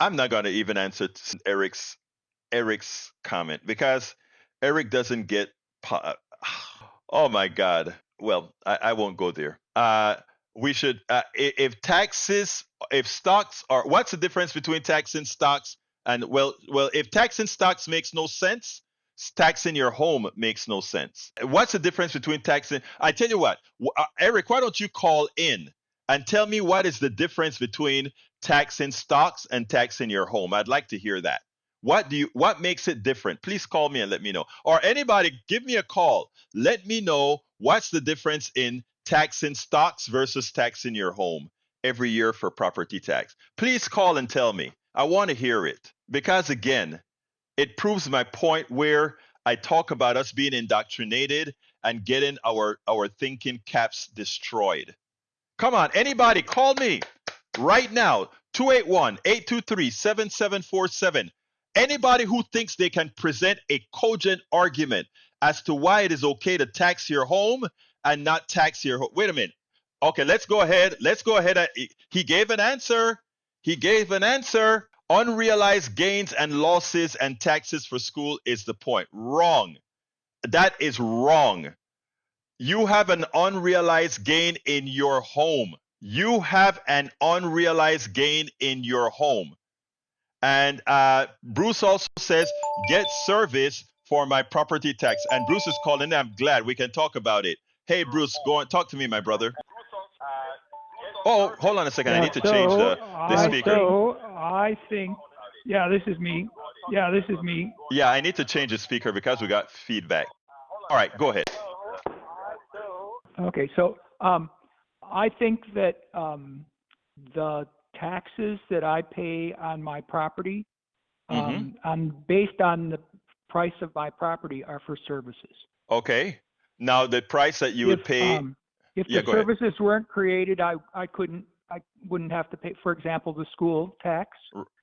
not going to even answer Eric's comment because Eric doesn't get. Oh my God. Well, I won't go there. We should, if stocks are, what's the difference between taxing stocks and, well, if taxing stocks makes no sense, taxing your home makes no sense. What's the difference between taxing? I tell you what, Eric, why don't you call in and tell me what is the difference between taxing stocks and taxing your home? I'd like to hear that. What makes it different? Please call me and let me know. Or anybody, give me a call. Let me know what's the difference in taxing stocks versus taxing your home every year for property tax. Please call and tell me. I want to hear it because, again, it proves my point where I talk about us being indoctrinated and getting our thinking caps destroyed. Come on, anybody, call me right now, 281-823-7747. Anybody who thinks they can present a cogent argument as to why it is okay to tax your home and not tax your home. Wait a minute. Okay, let's go ahead. He gave an answer. Unrealized gains and losses and taxes for school is the point. Wrong. That is wrong. You have an unrealized gain in your home. And Bruce also says, get service for my property tax. And Bruce is calling. I'm glad we can talk about it. Hey, Bruce, go on. Talk to me, my brother. Oh, hold on a second. I need to change the speaker. I think, this is me. Yeah, I need to change the speaker because we got feedback. All right, go ahead. Okay, so I think that the taxes that I pay on my property, based on the price of my property, are for services. Okay. Now, the price that you would pay. If the services weren't created, I couldn't I wouldn't have to pay, for example, the school tax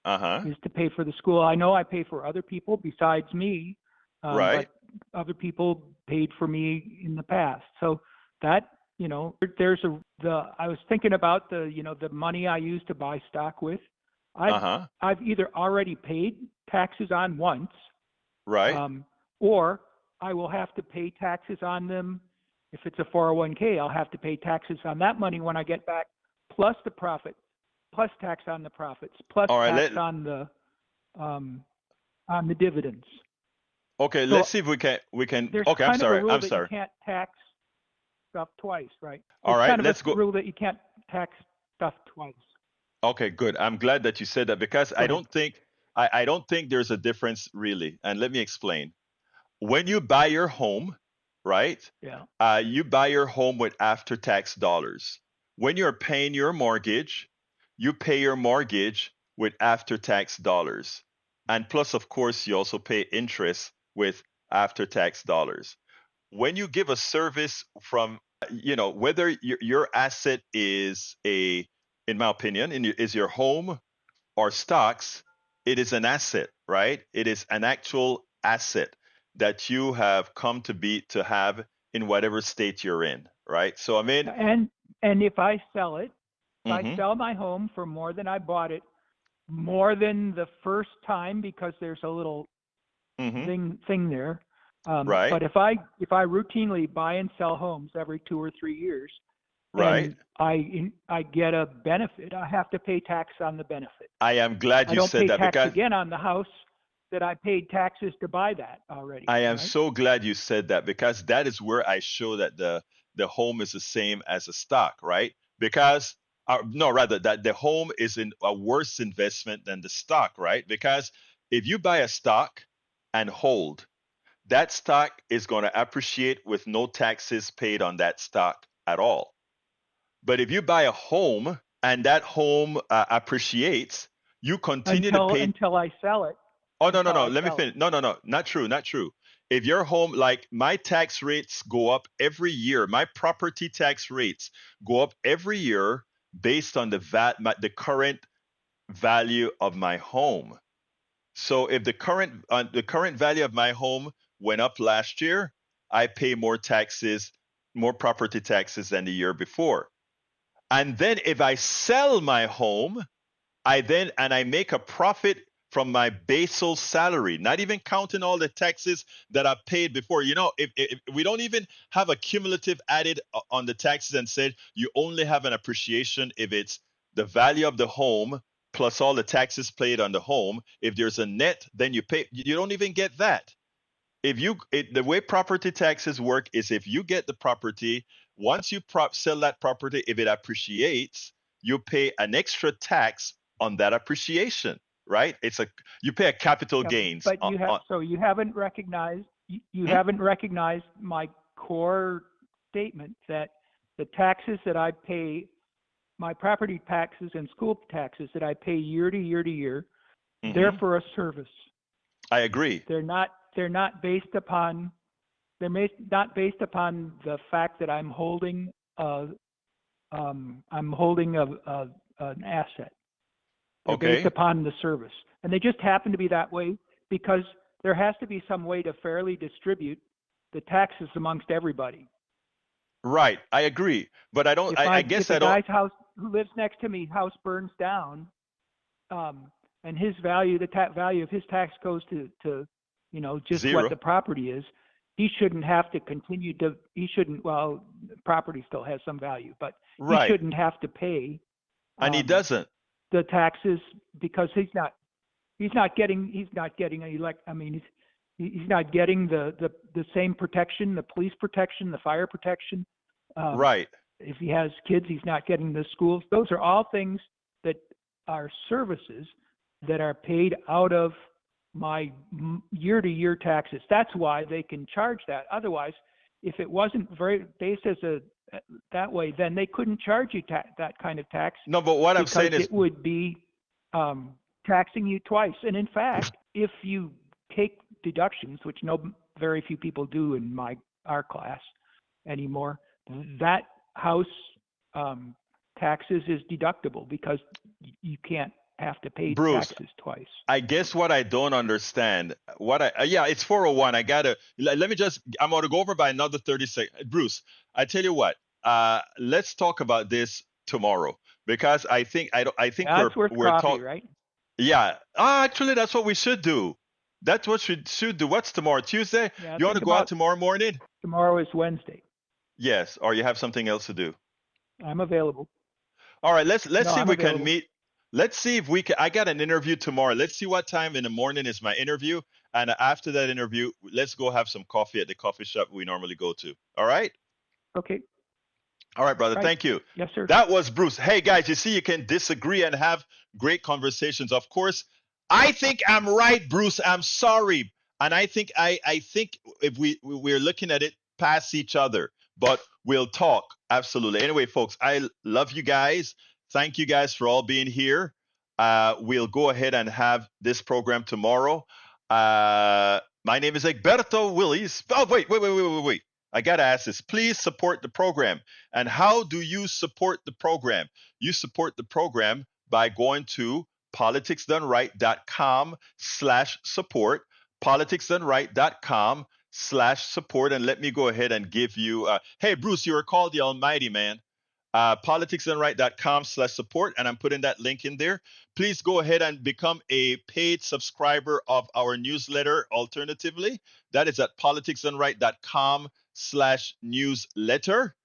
Uh-huh. is to pay for the school. I know I pay for other people besides me, Right. but other people paid for me in the past. So that, I was thinking about the money I use to buy stock with. Uh-huh. I've either already paid taxes on once, Right. or I will have to pay taxes on them. If it's a 401k, I'll have to pay taxes on that money when I get back, plus the profit, plus tax on the profits, plus All right. tax on the dividends. Okay, So let's see if we can. there's Okay, I'm kind of a sorry. rule I'm that sorry. you can't tax stuff twice, right? All There's right, kind of let's a go. rule that you can't tax stuff twice. Okay, good. I'm glad that you said that because Go I ahead. don't think I don't think there's a difference really. And let me explain. When you buy your home, right? Yeah. You buy your home with after-tax dollars. When you're paying your mortgage, you pay your mortgage with after-tax dollars. And plus, of course, you also pay interest with after-tax dollars. When you give a service from, whether your asset is in my opinion, is your home or stocks, it is an asset, right? It is an actual asset that you have come to have in whatever state you're in, right? So I mean, And if I sell it, if I hmm sell my home for more than I bought it, more than the first time, because there's a little hmm thing there. right, But if I routinely buy and sell homes every 2 or 3 years, right. and I get a benefit, I have to pay tax on the benefit. I am glad I you don't said pay that tax because again on the house that I paid taxes to buy that already, I am right? so glad you said that because that is where I show that the home is the same as a stock, right? Because no, rather that the home is in a worse investment than the stock, right? Because if you buy a stock and hold, that stock is going to appreciate with no taxes paid on that stock at all. But if you buy a home and that home appreciates, you continue to pay. Until I sell it. Oh, no, no, Until no. I Let me sell it. finish. No, no, no. Not true. Not true. If your home, like my tax rates go up every year, my property tax rates go up every year based on the current value of my home. So if the current value of my home went up last year, I pay more taxes, more property taxes than the year before. And then if I sell my home, I make a profit from my basal salary, not even counting all the taxes that I paid before. If we don't even have a cumulative added on the taxes and said you only have an appreciation if it's the value of the home plus all the taxes paid on the home. If there's a net, then you pay. You don't even get that. The way property taxes work is if you get the property, once you sell that property, if it appreciates, you pay an extra tax on that appreciation, right? You pay a capital Yeah, gains but you haven't recognized you Hmm? haven't recognized my core statement that the taxes that I pay, my property taxes and school taxes that I pay year to year to year, they're Mm-hmm. for a service. I agree. They're not based upon the fact that I'm holding an asset. They're based Okay. upon the service. And they just happen to be that way because there has to be some way to fairly distribute the taxes amongst everybody. Right. I agree. But I don't, I If guess a I don't. guy's house who lives next to me house burns down, and his value, the value of his tax goes to just what Zero. the property is, he shouldn't have to continue to. He shouldn't. Well, property still has some value, but he Right. shouldn't have to pay And he doesn't. the taxes because he's not getting he's not getting the same protection, the police protection, the fire protection. Right. If he has kids, he's not getting the schools. Those are all things that are services that are paid out of my year-to-year taxes. That's why they can charge that. Otherwise, if it wasn't very based as that way, then they couldn't charge you that kind of tax No, but what I'm because saying is, it would be taxing you twice. And in fact, if you take deductions, which very few people do in our class anymore, that house taxes is deductible because you can't have to pay Bruce, taxes twice. I guess what I don't understand, yeah, it's 401. Let me just, I'm going to go over by another 30 seconds. Bruce, I tell you what, let's talk about this tomorrow because I think That's worth we're coffee, talking. right? Yeah. Actually, that's what we should do. That's what we should do. What's tomorrow? Tuesday? Yeah, You want to think go out about tomorrow morning? tomorrow is Wednesday. Yes. Or you have something else to do? I'm available. All right. Let's No, see if I'm we can available. meet. Let's see if we can. I got an interview tomorrow. Let's see what time in the morning is my interview. And after that interview, let's go have some coffee at the coffee shop we normally go to. All right? Okay. All right, brother. Right. Thank you. Yes, sir. That was Bruce. Hey, guys, you see, you can disagree and have great conversations. Of course, I think I'm right, Bruce. I'm sorry, and I think if we're looking at it past each other, but we'll talk absolutely. Anyway, folks, I love you guys. Thank you guys for all being here. We'll go ahead and have this program tomorrow. My name is Egberto Willies. Oh, wait. I got to ask this. Please support the program. And how do you support the program? You support the program by going to politicsdoneright.com/support, politicsdoneright.com/support. And let me go ahead and give you, hey, Bruce, you are called the Almighty, man. Politicsdoneright.com/support, and I'm putting that link in there. Please go ahead and become a paid subscriber of our newsletter. Alternatively, that is at politicsdoneright.com/newsletter.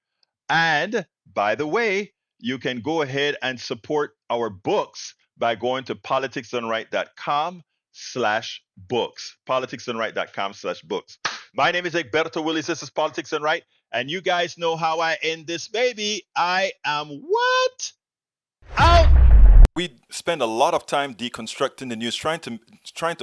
And by the way, you can go ahead and support our books by going to politicsdoneright.com/books. Politicsdoneright.com/books. My name is Egberto Willies. This is Politics Done Right. And you guys know how I end this baby. I am what? Out. We spend a lot of time deconstructing the news, trying to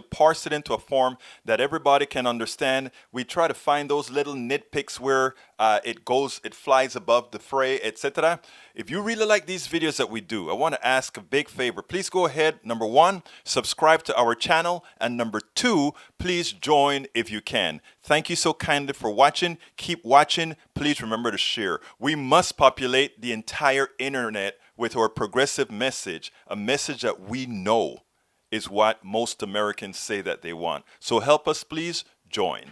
parse it into a form that everybody can understand. We try to find those little nitpicks where it flies above the fray, etc. If you really like these videos that we do, I want to ask a big favor. Please go ahead, number one, subscribe to our channel, and number two, please join if you can. Thank you so kindly for watching. Keep watching. Please remember to share. We must populate the entire internet with our progressive message, a message that we know is what most Americans say that they want. So help us, please join.